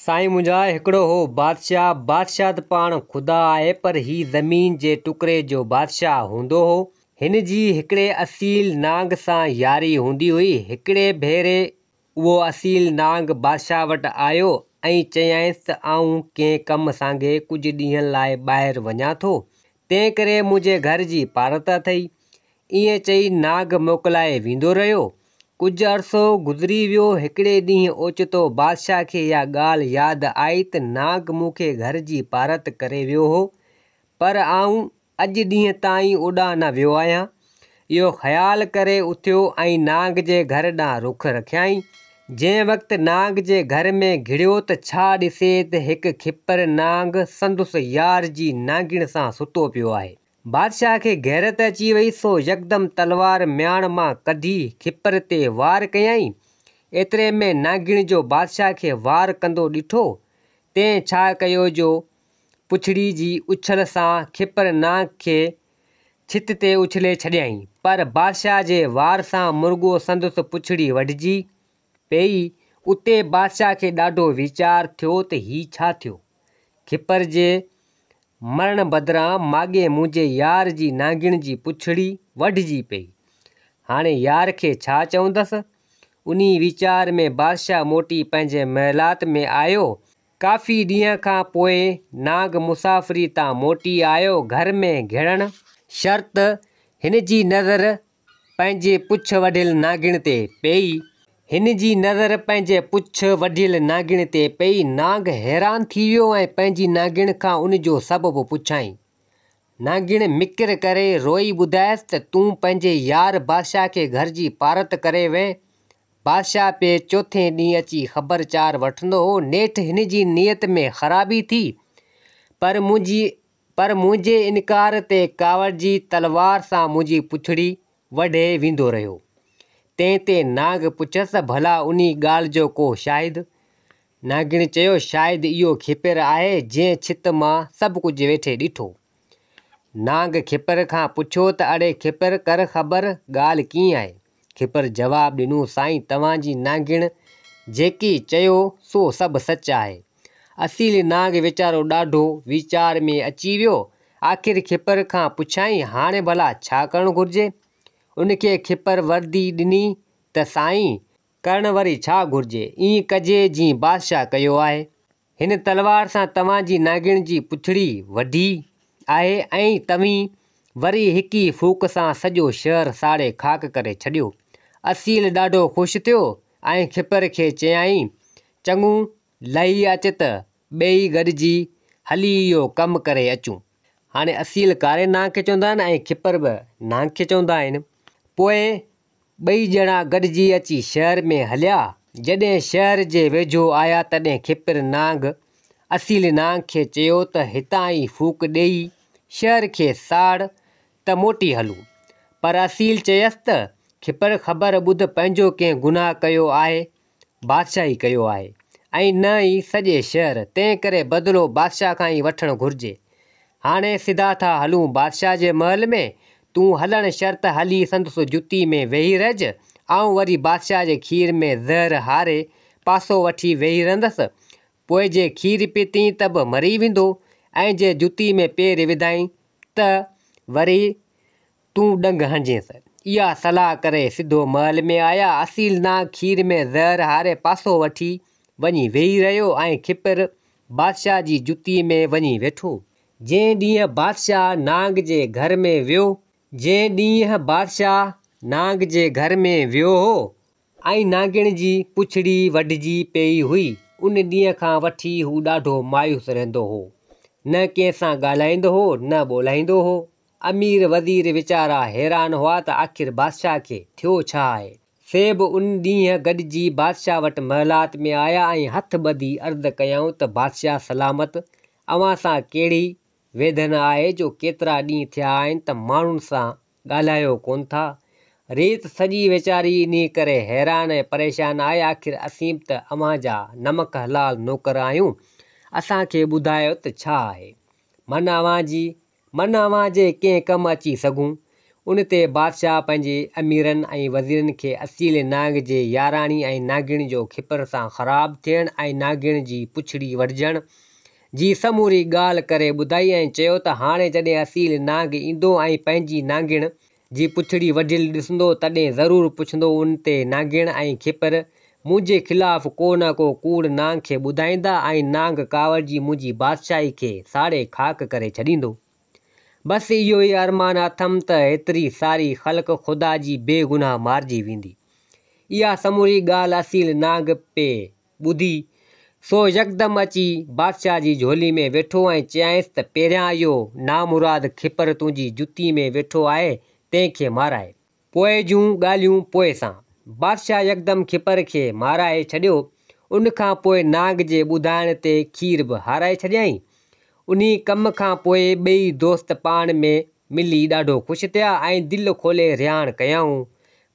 साईं मुंहिंजा हिकिड़ो हो बादशाह। बादशाह त पाण ख़ुदा आहे, पर ही ज़मीन जे टुकड़े जो बादशाह हूंदो हो। हिन जी हिकिड़े असील नांग सां यारी हूंदी हुई। हिकिड़े भेरे उहो असील नांग बादशाह वटि आयो ऐं चयाईंसि त आऊं कंहिं कम सांगे कुझु ॾींहंनि लाइ ॿाहिरि वञां थो, तंहिं करे मुंहिंजे घर जी पारत अथई। ईअं चई नाग मोकिलाए वेंदो रहियो। कुझु अरसो गुज़री वियो। हिकिड़े ॾींहुं ओचितो बादशाह खे इहा ॻाल्हि यादि आई त नाग मूंखे घर जी पारत करे वियो हो, पर आऊं अॼु ॾींहं ताईं ओॾां न वियो आहियां। इहो ख़्यालु करे उथियो ऐं नाग जे घर ॾांहुं रुख़ रखियाईं। जंहिं वक़्तु नाग जे घर में घिड़ियो त छा ॾिसे त हिकु खिपर नांग संदुसि यार जी नांगिण सां सुतो पियो आहे। बादशाह खे गैरत अची वई, सो यकदम तलवार म्याण मां कढी खिपर ते वार कयईं। एतिरे में नागिण जो बादशाह खे वार कंदो ॾिठो। तंहिं छा कयो जो पुछड़ी जी उछल सां खिपर नाग खे छित ते उछले छॾियईं, पर बादशाह जे वार सां मुर्गो संदुसि पुछड़ी वढिजी पई। उते बादशाह खे ॾाढो वीचार थियो त ही छा थियो। खिपर जे मरण बदिरां माॻे मुंहिंजे यार जी नांगिण जी पुछड़ी वढिजी पई। हाणे यार खे छा चवंदसि। उन वीचार में बादशाह मोटी पंहिंजे महिलात में आयो। काफ़ी ॾींहं खां पोइ नाग मुसाफ़िरी तां मोटी आयो। घर में घिड़ण शर्त हिन जी नज़र पंहिंजे पुछ वढियल नागिण ते पई। नाग हैरान थी वियो ऐं पंहिंजी नागिण खां उन जो सबबु पुछाईं। नागिण मिकिर करे रोई ॿुधायसि त तूं पंहिंजे यार बादशाह खे घर जी पारत करे वएं। बादशाह पे चोथे ॾींहुं अची ख़बरचार वठंदो हो। नेठि हिन जी नियत में ख़राबी थी, पर मुंहिंजे इनकार ते कावड़ जी तलवार सां मुंहिंजी पुछड़ी वढे वेंदो रहियो। तंहिं ते नाग पुछसि, भला उन ॻाल्हि जो को शाहिद। नागिण चयो, शायदि इहो खिपर आहे जंहिं छित मां सभु कुझु वेठे ॾिठो। नाग खिपर खां पुछियो त अड़े खिपर, कर ख़बर ॻाल्हि कीअं आहे। खिपर जवाबु ॾिनो, साईं तव्हांजी नागिण जेकी चयो सो सभु सच आहे। असील नाग वीचारो ॾाढो वीचार में अची वियो। आख़िर खिपर खां पुछाईं, हाणे भला छा करणु घुरिजे। उनखे खिपर वर्दी ॾिनी त साईं करणु वरी छा घुरिजे, ईअं कजे जीअं बादशाह कयो आहे। हिन तलवार सां तव्हांजी नागिण जी पुछड़ी वढी आहे ऐं तव्हीं वरी हिक ई फूक सां सॼो शहर साड़े खाक करे छॾियो। असील ॾाढो ख़ुशि थियो ऐं खिपर खे चयाईं, चङो लही अच त ॿई गॾिजी हली इहो कमु करे अचूं। हाणे असील कारे नांग खे चवंदा आहिनि ऐं खिपर बि नांग खे चवंदा आहिनि। पोइ ॿई ॼणा गॾिजी अची शहर में हलिया। जॾहिं शहर जे वेझो आया तॾहिं खिपर नांग असील नांग खे चयो त हितां ई फूक ॾेई शहर खे साड़ त मोटी हलूं। पर असील चयसि त खिपर, ख़बर ॿुध, पंहिंजो कंहिं गुनाह कयो आहे, बादशाही कयो आहे ऐं न ई सॼे शहर, तंहिं करे बदिलो बादशाह खां ई वठणु घुरिजे। हाणे सिधा था हलूं बादशाह जे महल में। तूं हलण शर्त हली संदसि जुती में वेही रहिज। आऊं वरी बादशाह जे खीर में ज़हर हारे पासो वठी वेही रहंदसि। पोइ जे खीर पीती त बि मरी वेंदो ऐं जे जुती में पेर विधाई त वरी तूं ॾंग हणिजेसि। इहा सलाह करे सिधो महल में आया। असील नाग खीर में ज़हर हारे पासो वठी वञी वेही रहियो ऐं खिपर बादशाह जी जुती में वञी वेठो। जंहिं ॾींहुं बादशाह नाग जे घर में वियो हो ऐं नागिण जी पुछड़ी वढिजी पई हुई, उन ॾींहं खां वठी हू ॾाढो मायूस रहंदो हो। न कंहिं सां ॻाल्हाईंदो हो, न ॿोलाईंदो हो। अमीर वज़ीर वीचारा हैरान हुआ त आख़िर बादशाह खे थियो छा आहे। से बि उन ॾींहुं गॾिजी बादशाह वटि महिलात में आया ऐं हथ ॿधी अर्ज़ु कयऊं त बादशाह सलामत, अव्हां सां कहिड़ी वेदन आहे जो केतिरा ॾींहं थिया आहिनि त माण्हुनि सां ॻाल्हायो कोन था। रीत सॼी वीचारी इन करे हैरान ऐं परेशान आहे। आख़िर असीं त अव्हां जा नमक हलाल नौकर आहियूं। असांखे ॿुधायो त छा आहे, मन अव्हां जे कंहिं कमु अची सघूं। उन ते बादशाह पंहिंजे अमीरनि ऐं वज़ीरनि खे असील नांग जे याराणी ऐं नागिण जो खिपर सां ख़राबु थियण ऐं नागिण जी पुछड़ी वढिजण जी समूरी ॻाल्हि करे ॿुधाई ऐं चयो त हाणे जॾहिं असील नांग ईंदो ऐं पंहिंजी नागिण जी पुछड़ी वढियल ॾिसंदो तॾहिं ज़रूरु पुछंदो उन ते नागिण ऐं खिपर मुंहिंजे ख़िलाफ़ु को न को कूड़ नांग खे ॿुधाईंदा ऐं नांग कावड़जी मुंहिंजी बादशाही खे साड़े खाक करे छॾींदो। बसि इहो ई अरमान अथमि त एतिरी सारी ख़ल्क़ ख़ुदा जी बेगुनाह मारिजी वेंदी। इहा समूरी ॻाल्हि असील नांग पिए ॿुधी सो यकदमि अची बादशाह जी झोली में वेठो ऐं चयाईंसि त पहिरियां इहो नामुराद खिपर तुंहिंजी जुती में वेठो आहे, तंहिंखे माराए, पोइ जूं ॻाल्हियूं पोइ सां। बादशाह यकदमि खिपर खे माराए छॾियो। उन खां पोइ नाग जे ॿुधाइण ते खीर बि हाराए छॾियईं। उन कम खां पोइ ॿई दोस्त पाण में मिली ॾाढो ख़ुशि थिया ऐं दिलि खोले रिहाण कयऊं।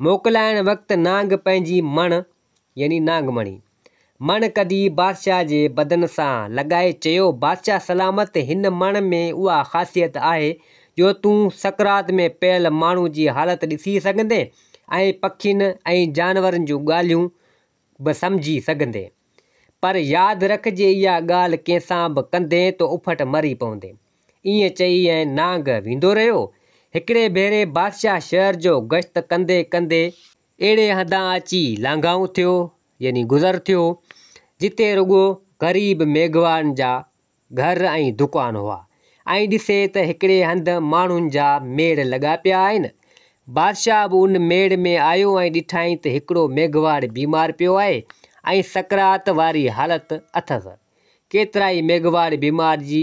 मोकिलाइण वक़्तु नांग पंहिंजी मण यानी नागमणी मण कढी बादशाह जे बदन सां लॻाए चयो, बादशाह सलामत, हिन मण में उहा ख़ासियत आहे जो तूं सकरात में पियल माण्हू जी हालति ॾिसी सघंदे ऐं पखियुनि ऐं जानवरनि जूं ॻाल्हियूं बि सम्झी सघंदे। पर यादि रखिजे, इहा ॻाल्हि कंहिंसां बि कंदे त उफट मरी पवंदे। ईअं चई ऐं नांग वेंदो रहियो। हिकिड़े भेरे बादशाह शहर जो गश्त कंदे कंदे अहिड़े हंधां अची लांघाऊं थियो यानी गुज़र थियो जिते रुॻो ग़रीब मेघवारनि जा घर ऐं दुकान हुआ ऐं ॾिसे त हिकिड़े हंधि माण्हुनि जा मेड़ लॻा पिया आहिनि। बादशाह बि उन मेड़ में आयो ऐं ॾिठाई त हिकिड़ो मेघवाड़ बीमार पियो आहे ऐं सकरात वारी हालति अथसि। केतिरा ई मेघवाड़ बीमार जी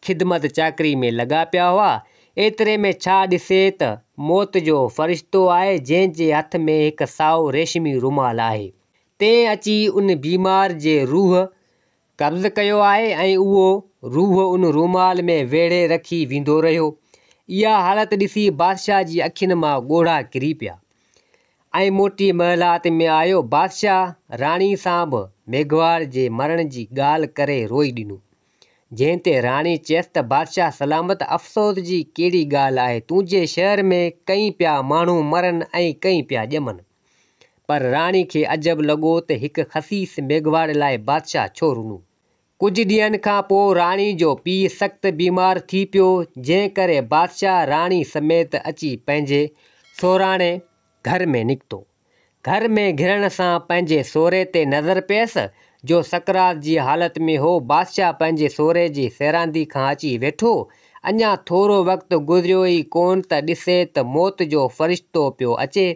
ख़िदमत चाकरी में लॻा पिया हुआ। एतिरे में छा ॾिसे त मौत जो फ़रिश्तो आहे जंहिंजे हथ में हिकु साओ रेशमी रुमाल आहे। तंहिं अची उन बीमार जे रूह कब्ज़ कयो आहे ऐं उहो रूह उन रुमाल में वेड़े रखी वेंदो रहियो। इहा हालति ॾिसी बादशाह जी अखियुनि मां ॻोढ़ा किरी पिया ऐं मोटी महलात में आयो। बादशाह राणी सां बि मेघवाड़ जे मरण जी ॻाल्हि करे रोई ॾिनो, जंहिं ते राणी चयसि त बादशाह सलामत, अफ़सोस जी कहिड़ी ॻाल्हि आहे, तुंहिंजे शहर में कई पिया माण्हू मरनि ऐं कई पिया ॼमनि। पर राणी खे अजब लॻो त हिकु ख़सीस मेघवाड़ लाइ बादशाह छो रुनो। कुझु ॾींहंनि खां पोइ राणी जो पीउ सख़्तु बीमार थी पियो, जंहिं करे बादशाह राणी समेत अची पंहिंजे सोराणे घर में निकितो। घर में घिरण सां पंहिंजे सोरे ते नज़र पियसि जो सकरात जी हालति में हो। बादशाह पंहिंजे सोरे जी सैरांदी खां अची वेठो। अञा थोरो वक़्तु गुज़रियो ई कोन त ॾिसे त मौत जो फ़रिश्तो पियो अचे,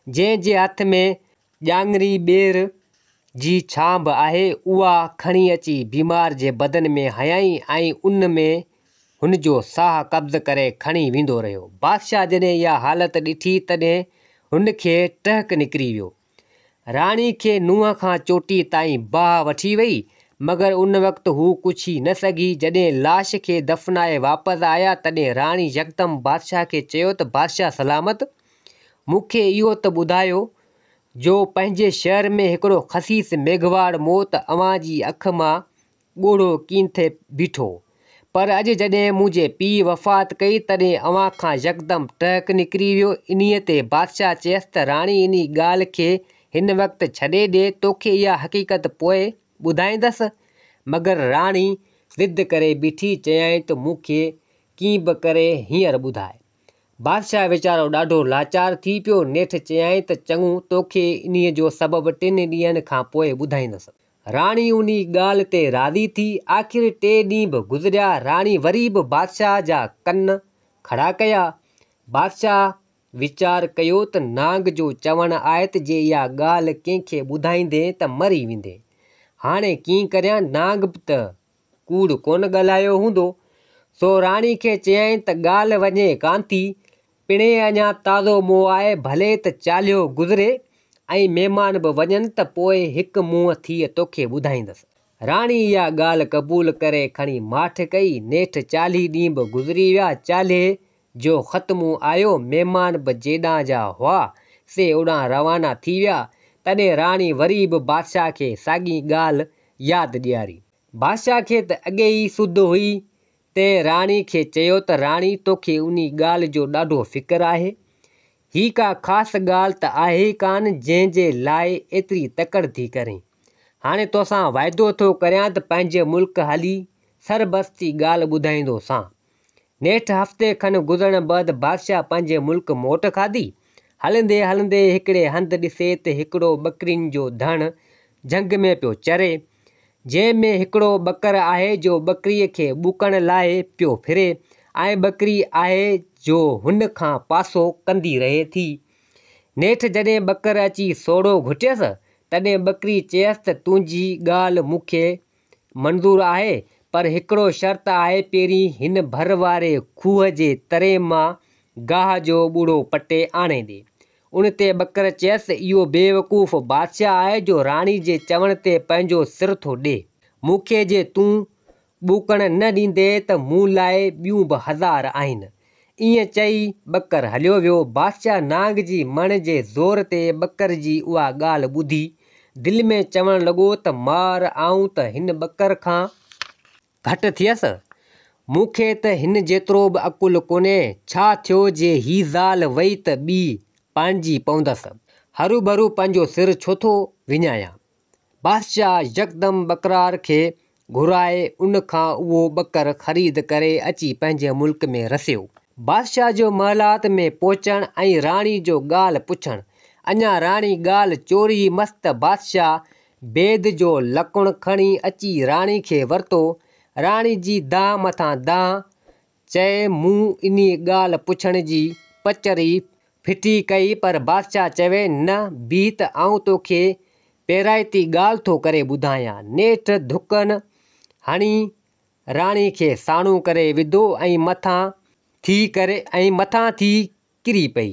जंहिंजे हथ में ॼांगरी ॿेर जी छांब आहे। उहा खणी अची बीमार जे बदन में हयाईं ऐं उन में हुनजो साह कब्ज़ करे खणी वेंदो रहियो। बादशाह जॾहिं इहा हालति ॾिठी तॾहिं हुनखे टहक निकिरी वियो। राणी खे नुंहं खां चोटी ताईं बाहि वठी वई, मगर उन वक़्तु हू कुझु ई न सघी। जॾहिं लाश खे दफ़नाए वापसि आया तॾहिं राणी यकदमि बादशाह खे चयो त बादशाह सलामत, मूंखे इहो त ॿुधायो जो पंहिंजे शहर में हिकिड़ो ख़सीस मेघवाड़ मौत अव्हां जी अखि मां ॻोढ़ो कींथे बीठो, पर अॼु जॾहिं मुंहिंजे पीउ वफ़ात कई तॾहिं अव्हां खां यकदमि टहक निकिरी वियो। इन्हीअ ते बादशाह चयसि त राणी इन ॻाल्हि खे हिन वक़्तु छॾे ॾे, तोखे इहा हक़ीक़त पोइ ॿुधाईंदसि। मगर राणी ज़िद करे बीठी, चयाईं त मूंखे कीअं बि करे हींअर ॿुधाए। बादशाह वीचारो ॾाढो लाचार थी पियो। नेठि चयाईं त चङो, तोखे इन्हीअ जो सबबु 3 ॾींहंनि खां पोइ ॿुधाईंदसि। राणी उन ॻाल्हि ते राज़ी थी। आख़िर 3 ॾींहं बि गुज़रिया। राणी वरी बि बादशाह जा कन खड़ा कया। बादशाह वीचार कयो त नांग जो चवणु आहे त जे इहा ॻाल्हि कंहिंखे ॿुधाईंदे त मरी वेंदे। हाणे कीअं करियां, नांग बि त कूड़ कोन ॻाल्हायो हूंदो। सो राणी खे चयाईं त ॻाल्हि वञे कान थी, पिणे अञा ताज़ो मोह आहे, भले त चालियो गुज़रे ऐं महिमान बि वञनि त पोइ हिकु मुंहुं थी तोखे ॿुधाईंदसि। राणी इहा ॻाल्हि क़बूल करे खणी माठ कई। नेठि 40 ॾींहं बि गुज़री विया। चालीहे जो ख़त्मु आयो। महिमान बि जेॾां जा हुआ से ओॾां रवाना थी विया। तॾहिं राणी वरी बि बादशाह खे साॻी ॻाल्हि यादि ॾियारी। बादशाह खे त अॻे ई सुध हुई ते राणी खे चयो त राणी तोखे उन ॻाल्हि जो ॾाढो फ़िक्रु आहे। ही का ख़ासि ॻाल्हि त आहे कान जंहिंजे लाइ एतिरी तकड़ि थी करें। हाणे तोसां वाइदो थो करियां त पंहिंजे मुल्क हली सरबस्ती ॻाल्हि ॿुधाईंदोसां। नेठि हफ़्ते खनि गुज़रण बैदि बादशाह पंहिंजे मुल्क मोट खाधी। हलंदे हलंदे हिकिड़े हंधि ॾिसे त हिकिड़ो ॿकरियुनि जो धणु झंग में पियो चरे, जंहिंमें हिकिड़ो ॿकर आहे जो ॿकरीअ खे ॿुकण लाइ पियो फिरे ऐं ॿकरी आहे जो हुन खां पासो कंदी रहे थी। नेठि जॾहिं ॿकर अची सोढ़ो घुटियसि तॾहिं ॿकरी चयसि त तुंहिंजी ॻाल्हि मूंखे मंज़ूरु आहे, पर हिकिड़ो शर्त आहे, पहिरीं हिन भर वारे खूह जे तरे मां गाह जो ॿूड़ो पटे आणे ॾे। उन ते ॿकर चयसि इहो बेवकूफ़ बादशाह आहे जो राणी जे चवण ते पंहिंजो सिर थो ॾे। मूंखे जे तूं ॿुकण न ॾींदे त मूं लाइ ॿियूं बि 1000 आहिनि। ईअं चई ॿकर हलियो वियो। बादशाह नांग जी मण जे ज़ोर ते ॿकर जी उहा ॻाल्हि ॿुधी दिलि में चवणु लॻो त मार आऊं त हिन ॿकर खां घटि थियसि। मूंखे त हिन जेतिरो बि अकुलु कोन्हे। छा थियो जे ही ज़ाल वई त ॿी पंहिंजी पवंदसि। हरू भरू पंहिंजो सिर छो थो विञायां। बादशाह यकदमि ॿकरार खे घुराए उन खां उहो ॿकर ख़रीद करे अची पंहिंजे मुल्क में रसियो। बादशाह जो महलात में पहुचणु ऐं राणी जो ॻाल्हि पुछणु। अञा राणी ॻाल्हि चोरी मस्त। बादशाह बेद जो लकुणु खणी अची राणी खे वरितो। राणी जी दांह मथां दांह चए मूं इन ॻाल्हि पुछण जी पचरी फिटी कई, पर बादशाह चवे न बीह त आऊं तोखे पहिराइती ॻाल्हि थो करे ॿुधायां। नेठि धुकनि हणी राणी खे साणो करे विधो ऐं मथां थी किरी पई।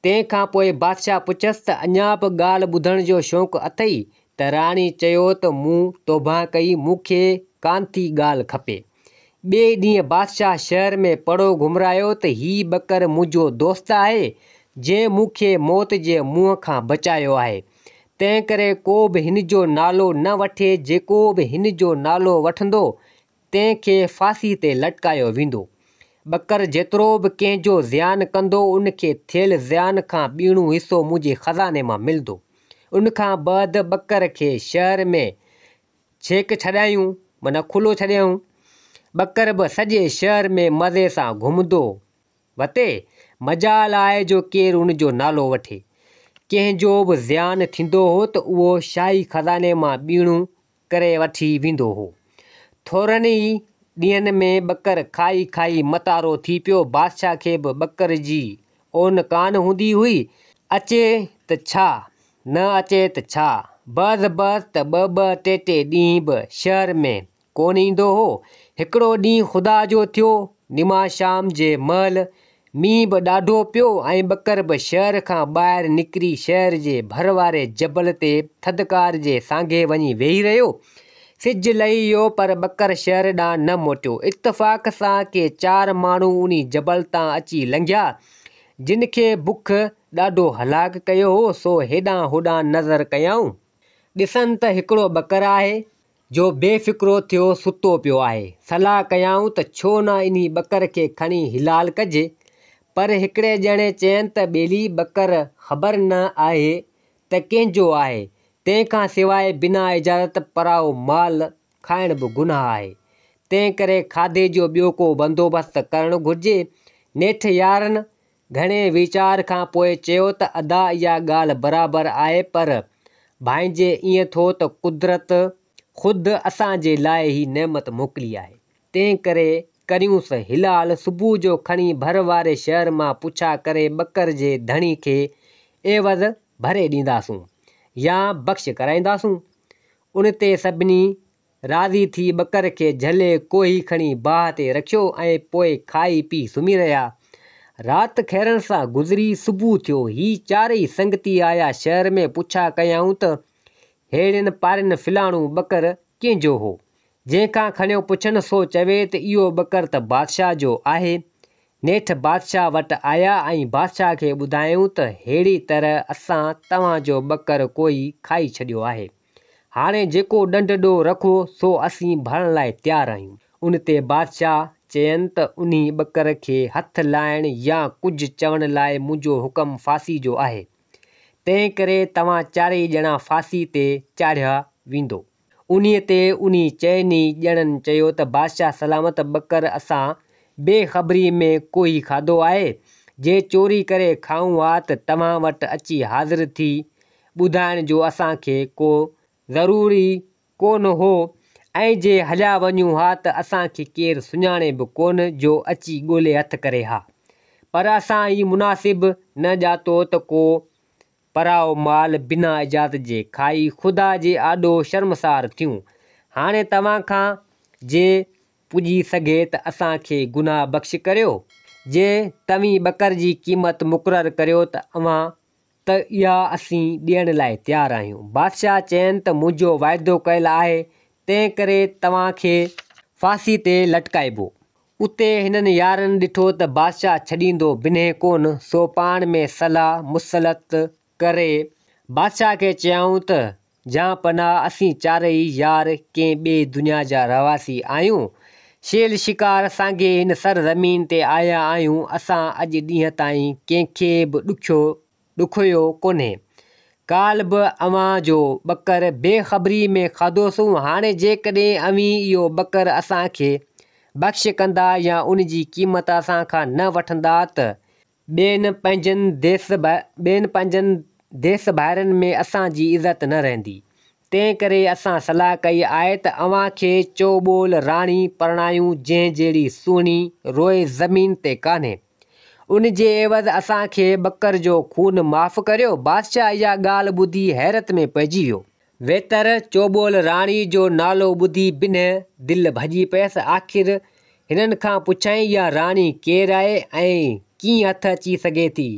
तंहिंखां पोइ बादशाह पुछियसि त अञा बि ॻाल्हि ॿुधण जो शौक़ु अथई? त राणी चयो त मूं तौबा कई, मूंखे कान थी ॻाल्हि खपे। ॿिए ॾींहुं बादशाह शहर में पड़ो घुमरायो त हीउ ॿकर मुंहिंजो दोस्त आहे जंहिं मूंखे मौत जे मुंहं खां बचायो आहे। तंहिं करे को बि हिन जो नालो न वठे। जेको बि हिन जो नालो वठंदो तंहिंखे फांसी ते लटकायो वेंदो। ॿकर जेतिरो बि कंहिंजो ज़ियान कंदो उनखे थियल ज़ियान खां ॿीणो हिसो मुंहिंजे ख़ज़ाने मां मिलंदो। उन खां बाद ॿकर खे शहर में छेक छॾायूं, माना खुलो छॾियऊं। ॿकर बि सॼे शहर में मज़े सां घुमंदो वते। मजाल आहे जो केरु उन जो नालो वठे। कंहिंजो बि ज़ियान थींदो हो त उहो शाही ख़ज़ाने मां ॿीणो करे वठी वेंदो हो। थोरनि ई ॾींहंनि में ॿकर खाई खाई मतारो थी पियो। बादशाह खे बि ॿकर जी ओन कान हूंदी हुई। अचे त छा न अचे त छा, बस त ॿ टे ॾींहं बि शहर में कोन ईंदो हो। हिकिड़ो ॾींहुं ख़ुदा जो थियो। निमाशाम जे महिल मींहुं बि ॾाढो पियो ऐं ॿकर बि शहर खां ॿाहिरि निकिरी शहर जे भर वारे जबल ते थधिकार जे सांघे वञी वेही रहियो। सिजु लही वियो पर ॿकर शहर ॾांहुं न मोटियो। इत्तफ़ाक़ सां के 4 माण्हू उन जबल तां अची लंघिया जिन खे बुख ॾाढो हलाक कयो हो। सो हेॾां होॾां नज़र कयऊं। ॾिसनि त हिकिड़ो ॿकर आहे जो बेफ़िक्रो थियो सुतो पियो आहे। सलाह कयऊं त छो न इन ॿकर खे खणी हिलाल कजे। पर हिकिड़े ॼणे चयनि त ॿेली ॿकर ख़बर न आहे त कंहिंजो आहे। तंहिंखां सवाइ बिना इजाज़त पराओ माल खाइण बि गुनाह आहे। तंहिं करे खाधे जो ॿियो को बंदोबस्तु करणु घुरिजे। नेठि यारनि घणे वीचार खां पोइ चयो त अदा इहा ॻाल्हि बराबरि आहे, पर भाइंजे ईअं थो त कुदरत ख़ुदि असांजे लाइ ही नेमत मोकिली आहे। तंहिं करे करियूंसि हिलाल। सुबुह जो खणी भर वारे शहर मां पुछा करे ॿकर जे धणी खे एवज़ भरे ॾींदासूं या बख़्श कराईंदासूं। उन ते सभिनी राज़ी थी ॿकर खे झले कोही खणी बाहि ते रखियो ऐं पोइ खाई पी सुम्ही रहिया। राति खेरनि सां गुज़री सुबुह थियो। ही 4 संगती आया शहर में पुछा कयऊं त हेड़ियुनि पारियुनि फिलाणो ॿकर कंहिंजो हो। जंहिंखां खणियो पुछनि सो चवे त इहो ॿकर त बादशाह जो आहे। नेठि बादशाह वटि आया ऐं बादशाह खे ॿुधायूं त अहिड़ी तरह असां तव्हांजो ॿकर कोई खाई छॾियो आहे। हाणे जेको ॾंड ॾोह रखो सो असीं भरण लाइ तयारु आहियूं। उन ते बादशाह चयनि त उन ॿकर खे हथु लाइण या कुझु चवण लाइ मुंहिंजो हुकुम फांसी जो आहे। तंहिं करे तव्हां चारई ॼणा फांसी ते चाढ़िया वेंदो। उन्हीअ ते उन चइनी ॼणनि चयो त बादशाह सलामत, ॿकर असां बेख़बरी में कोई खाधो आहे। जे चोरी करे खाऊं हा त तव्हां वटि अची हाज़िर थी ॿुधाइण जो असांखे को ज़रूरी कोन हो, ऐं जे हलिया वञूं हा त असांखे केरु सुञाणे बि कोन जो अची ॻोल्हे हथु करे हा। पर असां ई मुनासिबु न ॼातो त को पराओ माल बिना इजाज़त जे खाई ख़ुदा जे आॾो शर्मसार थियूं। हाणे तव्हां खां जे पुॼी सघे त असांखे गुनाह बख़्श करियो। जे तव्हीं ॿकर जी क़ीमत मुक़ररु करियो त त इहा असीं ॾियण लाइ तयारु आहियूं। बादशाह चयनि त मुंहिंजो वाइदो कयलु आहे, तंहिं करे तव्हांखे फांसी ते लटकाइबो। उते हिननि यारनि ॾिठो त बादशाह छॾींदो बिन्हे कोन, सो पाण में सलाह मुसलत करे बादशाह खे चयऊं त जहां पनाह, असीं चारई यार कंहिं ॿिए दुनिया जा रहवासी आहियूं। शेल शिकार सांगे हिन सरज़मीन ते आया आहियूं। असां अॼु ॾींहं ताईं कंहिंखे बि ॾुखियो कोन्हे। काल्ह बि अव्हां जो ॿकर बेख़बरी में खाधोसूं। हाणे जेकॾहिं अव्हीं इहो ॿकर असांखे बख़्श कंदा या उन जी क़ीमत असां खां न वठंदा त ॿियनि पंहिंजनि देस भाइरनि में असांजी इज़त न रहंदी। तंहिं करे असां सलाह कई आहे त अव्हांखे चोॿोल राणी परणायूं, जंहिं जहिड़ी सुहिणी रोए ज़मीन ते कान्हे। उन जे एवज़ असांखे ॿकर जो खून माफ़ करियो। बादशाह इहा ॻाल्हि ॿुधी हैरत में पइजी वियो। वेतर चोॿोल राणी जो नालो ॿुधी बिन्हे दिलि भॼी पियसि। आख़िर हिननि खां पुछाईं, इहा राणी केरु आहे ऐं कीअं हथु अची सघे थी?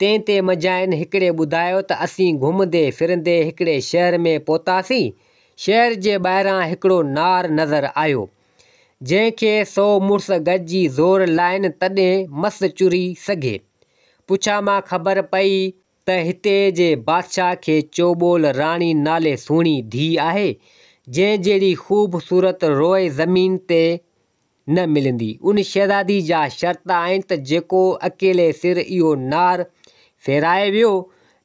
तंहिं ते मजाइनि हिकिड़े ॿुधायो त असीं घुमंदे फिरंदे हिकिड़े शहर में पहुतासीं। शहर जे ॿाहिरां हिकिड़ो नार नज़र आयो, जंहिंखे 100 मुड़ुस गॾिजी ज़ोर लाइनि तॾहिं मस चुरी सघे। पुछा मां ख़बर पई त हिते जे बादशाह खे चोॿोल राणी नाले सुहिणी धीउ आहे, जंहिं जहिड़ी ख़ूबसूरत रोए ज़मीन ते न मिलंदी। उन शहज़ादी जा शर्त आहिनि त जेको अकेले सिर इहो नार फेराए वियो,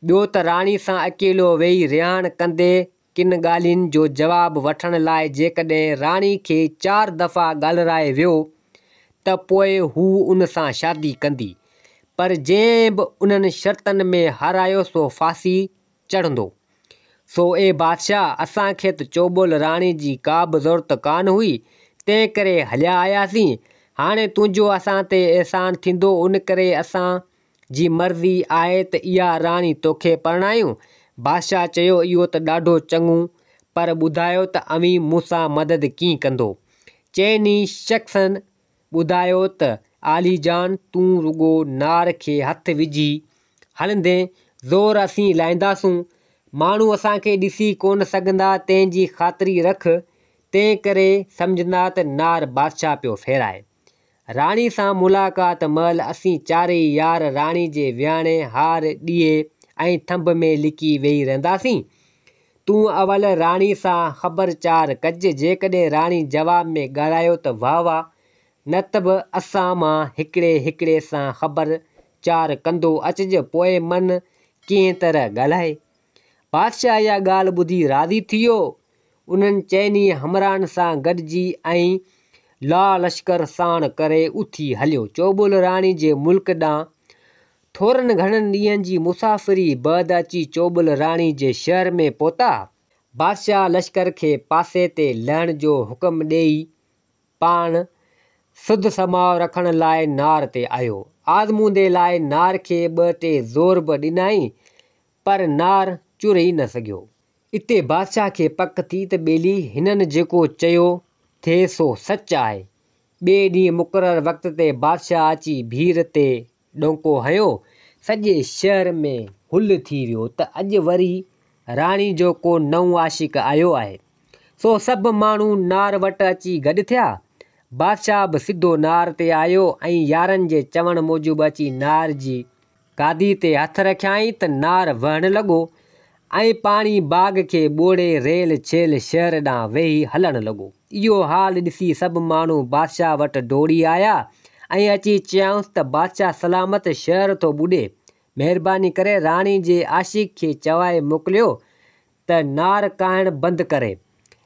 ॿियो त राणी सां अकेलो वेही रिहाण कंदे किन ॻाल्हियुनि जो जवाबु वठण लाइ जेकॾहिं राणी खे 4 दफ़ा ॻाल्हाए वियो त पोइ हू उन सां शादी कंदी। पर जंहिं बि उन्हनि शर्तनि में हारायो सो फांसी चढ़ंदो। सो ए बादशाह, असांखे त चोॿोल राणी जी का बि ज़रूरत कान हुई, तंहिं करे हलिया आयासीं। हाणे तुंहिंजो असां ते अहसान थींदो, उन करे असां जी मर्ज़ी आहे त इहा राणी तोखे परणायूं। बादशाह चयो, इहो त ॾाढो चङो, पर ॿुधायो त अव्हीं मूंसां मदद कीअं कंदो? चइनी शख़्सनि ॿुधायो त आलीजान, तूं रुॻो नार खे हथु विझी हलंदे ज़ोर असीं लाहींदासूं। माण्हू असांखे ॾिसी कोन सघंदा, तंहिंजी ख़ातिरी रख। तंहिं करे सम्झंदा त नार बादशाह पियो फेराए। राणी सां मुलाक़ात महिल असीं चारई यार राणी जे विहाणे हार ॾीए ऐं थंभ में लिकी वेही रहंदासीं। तूं अवल राणी सां ख़बरचार कजि। जेकॾहिं राणी जवाब में ॻाल्हायो त वाह वाह, न त बि असां मां हिकिड़े सां ख़बरचार कंदो अचिजे, पोइ मन कंहिं तरह ॻाल्हाए। बादशाह इहा ॻाल्हि ॿुधी राज़ी थी वियो। उन्हनि चइनी हमराहनि सां गॾिजी ऐं लश्कर साण करे उथी हलियो। चोॿोल राणी जे मुल्क ॾांहुं थोरनि घणनि ॾींहंनि जी मुसाफ़िरी बैदि अची चोॿोल राणी जे शहर में पहुता। बादशाह लश्कर खे पासे ते लहण जो हुकुम ॾेई पाण सुध समाउ रखण लाइ नार ते आयो। आज़मूदे लाइ नार खे 2-3 ज़ोर बि ॾिनई, पर नार चुरे न सघियो। इते बादशाह खे पक थी त ॿेली हिननि जेको चयो थिए सो सच आहे। ॿिए ॾींहुं मुक़ररु वक़्त ते बादशाह अची भीड़ ते डोंको हयो। सॼे शहर में हुल थी वियो त अॼु वरी राणी जो को नओं आशिक़ आयो आहे। सो सभु माण्हू नार वटि अची गॾु थिया। बादशाह बि सिधो नार ते आयो ऐं यारनि जे चवण मूजिबि अची नार जी गादी ते हथु रखियाईं त नार वहणु लॻो ऐं पाणी बाग़ खे ॿोड़े रेल छेल शहर ॾांहुं वेही हलणु लॻो। इहो हाल ॾिसी सभु माण्हू बादशाह वटि डोड़ी आया ऐं अची चयऊंसि त बादशाह सलामत शहर थो ॿुॾे, महिरबानी करे राणी जे आशिक़ खे चवाए मोकिलियो त नार काइण बंदि करे।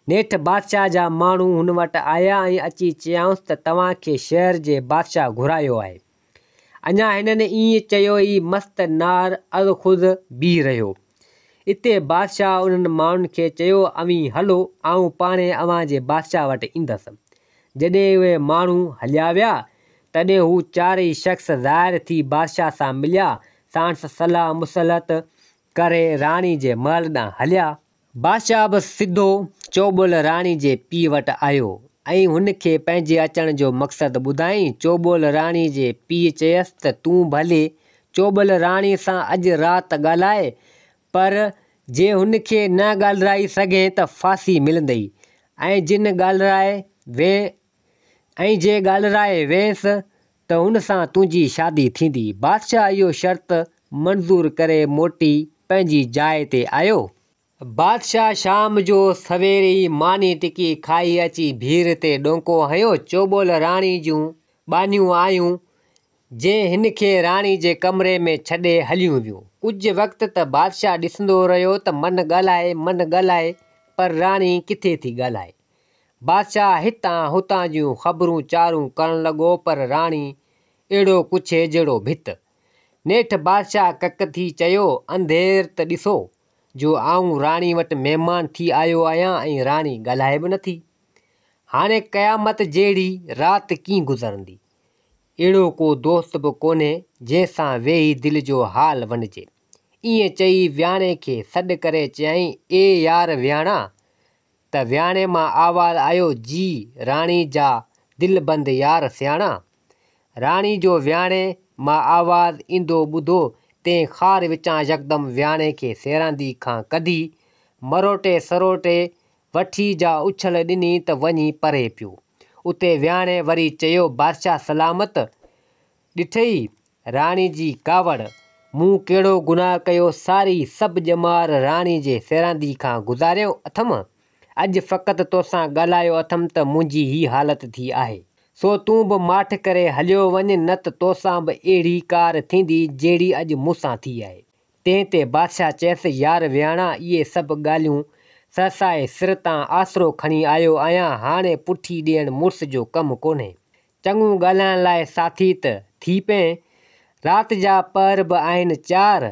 नेठि बादशाह जा माण्हू हुन वटि आया ऐं अची चयऊंसि त तव्हांखे शहर जे बादशाह घुरायो आहे। अञा हिननि ईअं चयो ई मस्तु नार ख़ुदि बीह रहियो। इते बादशाह उन्हनि माण्हुनि खे चयो, अवीं हलो, आऊं पाणे अव्हां जे बादशाह वटि ईंदसि। जॾहिं उहे माण्हू हलिया विया तॾहिं हू चारई शख़्स ज़ाहिर थी बादशाह सां मिलिया, साणुसि सलाह मुसलत करे राणी जे महल ॾांहुं हलिया। बादशाह बि सिधो चोॿुल राणी जे पीउ वटि आयो ऐं हुनखे पंहिंजे अचण जो मक़सदु ॿुधाईं। चोॿुल राणी जे पीउ चयसि त तूं भले चोॿुल राणी सां अॼु राति ॻाल्हाए, पर जे हुनखे न ॻाल्हाए सघे त फांसी मिलंदई, ऐं जे ॻाल्हाए वेंसि त हुन सां तुंहिंजी शादी थींदी। बादशाह इहो शर्त मंज़ूर करे मोटी पंहिंजी जाइ ते आयो। बादशाह शाम जो सवेर ई मानी टिकी खाई अची भीड़ ते डोंको हयो। चोॿुल राणी जूं बानियूं आयूं जंहिं हिनखे राणी जे कमरे में छॾे हलियूं वियूं। कुझु वक़्तु त बादशाह ॾिसंदो रहियो त मन ॻाल्हाए, पर राणी किथे थी ॻाल्हाए। बादशाह हितां हुतां जूं ख़बरूं चारूं करण लॻो, पर राणी अहिड़ो कुछे जहिड़ो भित। नेठि बादशाह कक थी चयो, अंधेर त ॾिसो जो आऊं राणी वटि महिमान थी आयो आहियां ऐं राणी ॻाल्हाए बि नथी। हाणे क़यामत जहिड़ी राति कीअं गुज़रंदी। अहिड़ो को दोस्त बि कोन्हे जंहिंसां वेही दिलि जो हाल वंडिजे। ईअं चई विहाणे खे सॾु करे चयईं, ए यार विहाणा। त विहाणे मां आवाज़ आयो, जी राणी जा दिलबंद यार सियाणा। राणी जो विहाणे मां आवाज़ ईंदो ॿुधो तंहिं ख़ार विचां यकदमि विहाणे खे सेरांदी खां कढी मरोटे सरोटे वठी जा उछल ॾिनी त वञी परे पियो। उते विहाणे वरी चयो, बादशाह सलामत। ॾिठई राणी जी कावड़, मूं कहिड़ो गुनाह कयो, सारी सभु ॼमार राणी जे सेरांदी खां गुज़ारियो अथमि। अॼु फ़क़ति तोसां ॻाल्हायो अथमि त मुंहिंजी ही हालत थी आहे। सो तूं बि माठ करे हलियो वञ, न त तोसां बि अहिड़ी कार थींदी जहिड़ी अॼु मूंसां थी आहे। तंहिं ते बादशाह चयसि, यार विहाणा, इहे सभु ॻाल्हियूं सहसाए सिर तां आसरो खणी आयो आहियां। हाणे पुठी ॾियणु मुड़ुस जो कमु कोन्हे। चङो ॻाल्हाइण लाइ साथी त थी पए। राति जा पहर बि आहिनि 4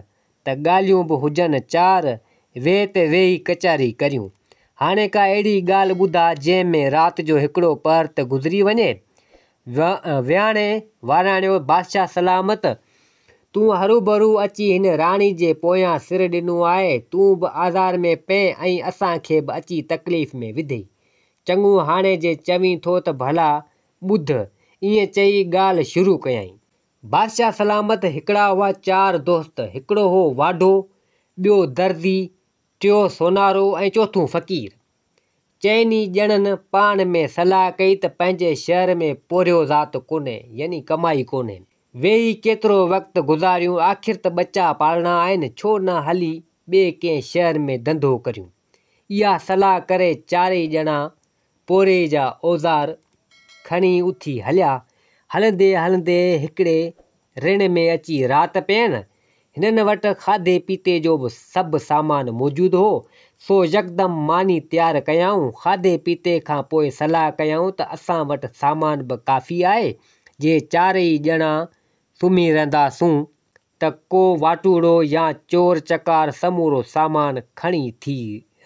त ॻाल्हियूं बि हुजनि 4। वेह ते वेही कचहरी करियूं। हाणे का अहिड़ी ॻाल्हि ॿुधा जंहिंमें राति जो हिकिड़ो पहर त गुज़री वञे। विहाणे वाराणियो, बादशाह सलामत। तूं हरूभरू अची हिन राणी जे पोयां सिर ॾिनो आहे। तूं बि आज़ार में पए ऐं असांखे बि अची तकलीफ़ में विधई। चङो हाणे जे चवीं थो त भला ॿुध। ईअं चई ॻाल्हि शुरू कयईं। बादशाह सलामत। हिकिड़ा हुआ 4 दोस्त। हिकिड़ो हो वाढो, ॿियो दर्जी, टियों सोनारो ऐं चोथों फ़क़ीर। चइनी ॼणनि पाण में सलाह कई त पंहिंजे शहर में पोरियो ज़ात कोन्हे, यानी कमाई कोन्हे। वेही केतिरो वक़्तु गुज़ारियूं। आख़िर त ॿचा पालणा आहिनि, छो न हली ॿिए कंहिं शहर में धंधो करियूं। इहा सलाह करे चारई ॼणा पोरे जा औज़ार खणी उथी हलिया। हलंदे हलंदे हिकिड़े रिण में अची राति पयनि। हिननि वटि खाधे पीते जो बि सभु सामान मौजूदु हो। सो यकदमि मानी तयारु कयऊं। खाधे पीते खां पोइ सलाह कयऊं त असां वटि सामान बि काफ़ी आहे। जे चारई ॼणा सुम्ही रहंदासूं त को वाटूड़ो या चोर चकार समूरो सामान खणी थी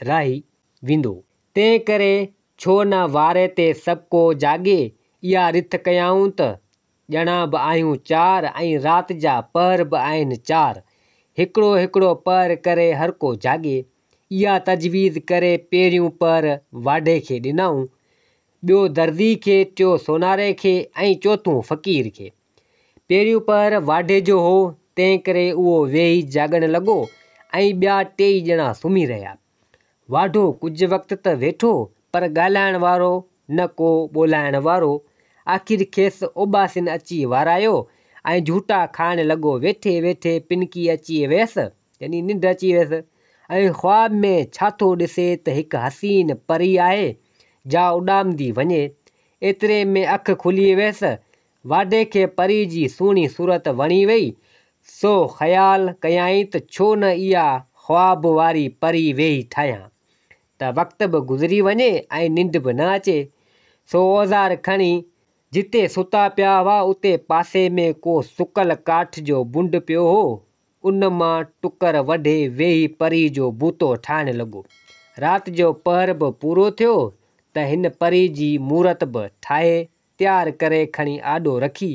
रही वेंदो। तंहिं करे छो न वारे ते सभु को जाॻे। इहा रिथ कयऊं त ॼणा बि आहियूं 4 ऐं राति जा पहर बि आहिनि 4। हिकिड़ो हिकिड़ो पहर करे हर को जाॻे। इहा तजवीज़ करे पहिरियों पहर वाढे खे ॾिनऊं, ॿियो दर्जी खे, टियों सोनारे खे ऐं चोथों फ़क़ीर खे। पहिरियों पहर वाढे जो हो, तंहिं करे उहो वेही जाॻण लॻो ऐं ॿिया 2 ॼणा सुम्ही रहिया। वाढो कुझु वक़्तु त वेठो, पर ॻाल्हाइण वारो न को ॿोलाइण वारो। आख़िर खेसि उबासिन अची वारायो ऐं झूटा खाइण लॻो। वेठे वेठे पिनकी अची वियसि, यानी निंड अची वियसि। ऐं ख़्वाब में छा थो ॾिसे त हिकु हसीन परी आहे जा उॾामंदी वञे। एतिरे में अखि खुली वियसि। वाढे खे परी जी सुहिणी सूरत वणी वई। सो ख़्यालु कयाईं त छो न इहा ख़्वाब वारी परी वेही ठाहियां त वक़्तु बि गुज़री वञे ऐं निंड बि न अचे। सो औज़ार खणी जिते सुता पिया हुआ उते पासे में को सुकल काठ जो बुंड पियो हो। उन मां टुकर वढे वेही परी जो बूतो ठाहिणु लॻो। राति जो पहर बि पूरो थियो त हिन परी जी मूरत बि ठाहे तयारु करे खणी आॾो रखी।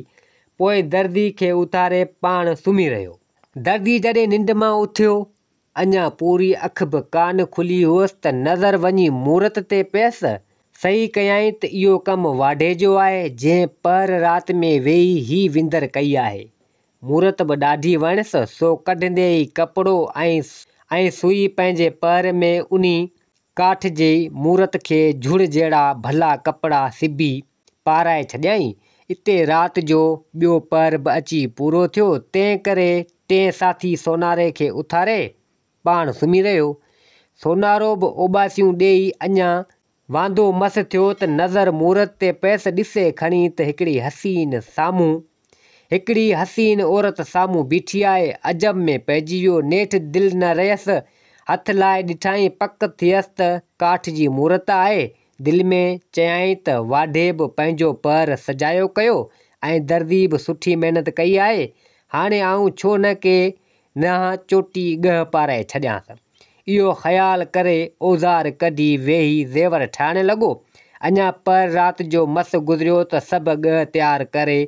पोइ दर्दी खे उथारे पाण सुम्ही रहियो। दर्दी जॾहिं निंड मां उथियो, अञा पूरी अखि बि कान खुली हुअसि त नज़र वञी मूरत ते पियसि। सही कयाईं त इहो कमु वाढे जो आहे जंहिं पहर राति में वेही ही विंदर कई आहे। मूरत बि ॾाढी वणियसि। सो कढंदे ई कपिड़ो ऐं सुई पंहिंजे पहर में उन काठ जी मूरत खे झुड़ जहिड़ा भला कपिड़ा सिबी पाराए छॾियईं। इते राति जो ॿियो पहर बि अची पूरो थियो। तंहिं करे टे साथी सोनारे खे उथारे पाण सुम्ही रहियो। सोनारो बि ओॿासियूं ॾेई अञा वांदो मस थियो त नज़र मूरत ते पैस ॾिसे खणी त हिकिड़ी हसीन औरत साम्हूं बीठी आहे। अजब में पइजी वियो। नेठि दिलि न रहियसि। हथ लाइ ॾिठाई, पक थियसि त काठ जी मूरत आहे। दिलि में चयाईं त वाढे बि पंहिंजो पहर सजायो कयो ऐं दर्दी बि सुठी महिनत कई आहे। हाणे आऊं छो न के न चोटी ॻह पाराए छॾियांसि। इहो ख़्यालु करे औज़ार कढी वेही ज़ेवर ठाहिणु लॻो। अञा पर राति जो मस गुज़रियो त सभु ॻह तयारु करे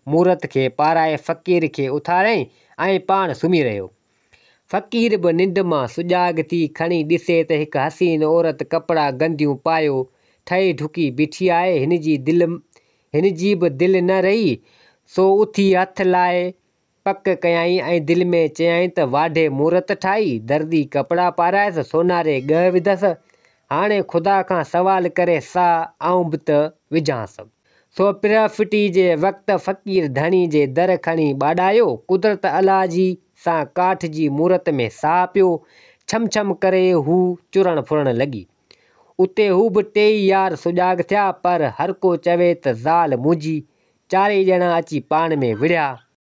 मूरत खे पाराए फ़क़ीर खे उथारियईं ऐं पाण सुम्ही रहियो। फ़क़ीर बि निंड मां सुजाॻ थी खणी ॾिसे त हिकु हसीन औरत कपिड़ा गंदियूं पायो ठही ढुकी बीठी आहे। हिन जी बि दिलि न रही। सो उथी हथ लाइ पक कयाईं ऐं दिलि में चयाईं त वाढे मूरत ठाही, दर्दी कपिड़ा पारायसि, सोनारे ॻह विधसि। हाणे ख़ुदा खां सवाल करे साह आऊं बि त विझांसि। सो पिर फिटी जे वक़्तु फ़क़ीर धणी जे दर खणी ॿाॾायो। कुदरत अलाह जी सां काठ जी मूरत में साह पियो। छम छम करे हू चुरण फुरण लॻी। उते हू बि टेई यार सुजाॻ थिया। पर हर को चवे त ज़ाल मुंहिंजी। चारई ॼणा अची पाण में विढ़िया।